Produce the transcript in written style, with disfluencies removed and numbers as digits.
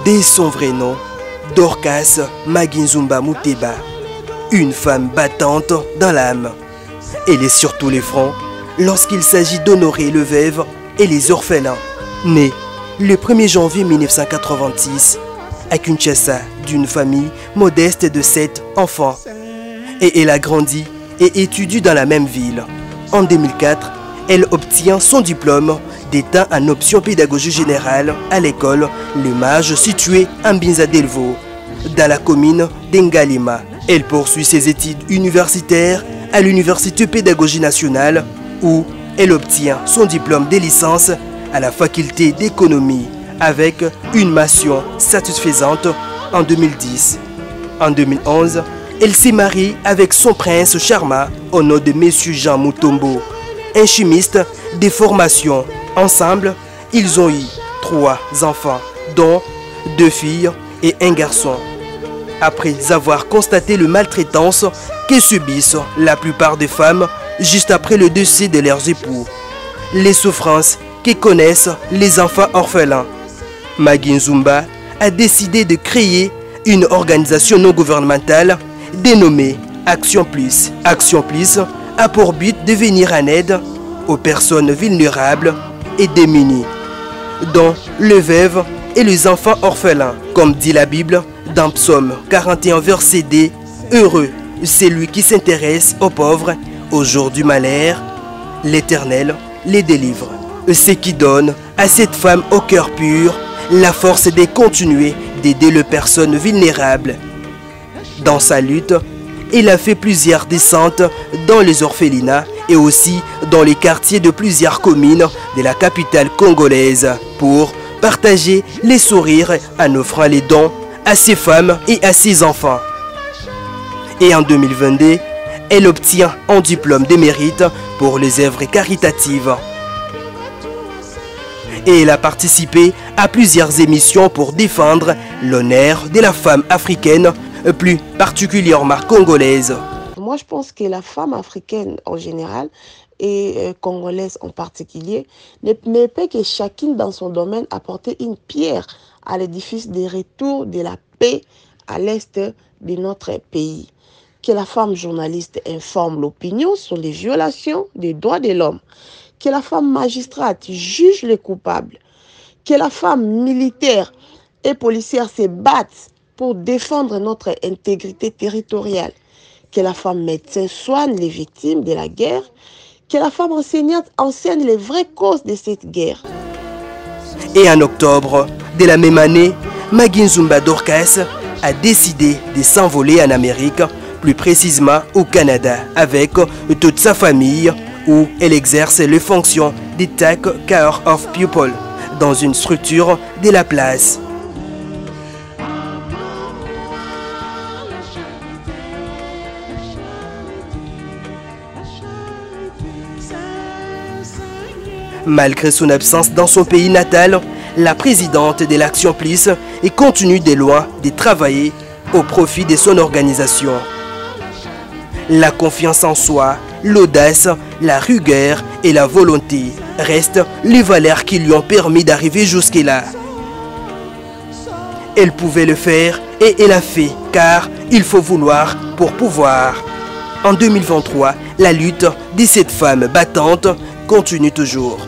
Dès son vrai nom, Dorcas Maguinzumba Muteba, une femme battante dans l'âme. Elle est sur tous les fronts lorsqu'il s'agit d'honorer le veuve et les orphelins. Née le 1er janvier 1986 à Kinshasa d'une famille modeste de 7 enfants. Et elle a grandi et étudie dans la même ville. En 2004, elle obtient son diplôme d'État en option pédagogie générale à l'école Le Mage située à Mbinza Delvaux, dans la commune d'Engalima. Elle poursuit ses études universitaires à l'Université Pédagogie Nationale où elle obtient son diplôme de licence à la faculté d'économie avec une mention satisfaisante en 2010. En 2011, elle s'est mariée avec son prince Charma au nom de M. Jean Mutombo, un chimiste de formation. Ensemble, ils ont eu 3 enfants, dont 2 filles et un garçon. Après avoir constaté le maltraitance que subissent la plupart des femmes juste après le décès de leurs époux, les souffrances que connaissent les enfants orphelins, Maguinzumba a décidé de créer une organisation non gouvernementale dénommée Action Plus. Action Plus a pour but de venir en aide aux personnes vulnérables et démunis, dont les veuves et les enfants orphelins. Comme dit la Bible dans Psaume 41 verset D, « Heureux celui qui s'intéresse aux pauvres au jour du malheur, l'Éternel les délivre. » Ce qui donne à cette femme au cœur pur la force de continuer d'aider les personnes vulnérables. Dans sa lutte, elle a fait plusieurs descentes dans les orphelinats et aussi dans les quartiers de plusieurs communes de la capitale congolaise pour partager les sourires en offrant les dons à ces femmes et à ces enfants. Et en 2022, elle obtient un diplôme de mérite pour les œuvres caritatives. Et elle a participé à plusieurs émissions pour défendre l'honneur de la femme africaine, plus particulièrement congolaise. Moi, je pense que la femme africaine en général et congolaise en particulier ne peut que chacune dans son domaine apporter une pierre à l'édifice des retours de la paix à l'est de notre pays. Que la femme journaliste informe l'opinion sur les violations des droits de l'homme. Que la femme magistrate juge les coupables. Que la femme militaire et policière se battent pour défendre notre intégrité territoriale. Que la femme médecin soigne les victimes de la guerre. Que la femme enseignante enseigne les vraies causes de cette guerre. Et en octobre de la même année, Maguinzumba Dorcas a décidé de s'envoler en Amérique, plus précisément au Canada, avec toute sa famille, où elle exerce les fonctions de Take Care of People dans une structure de la place. Malgré son absence dans son pays natal, la présidente de l'Action Plus continue de loin de travailler au profit de son organisation. La confiance en soi, l'audace, la rigueur et la volonté restent les valeurs qui lui ont permis d'arriver jusque-là. Elle pouvait le faire et elle a fait, car il faut vouloir pour pouvoir. En 2023, la lutte de cette femme battante continue toujours.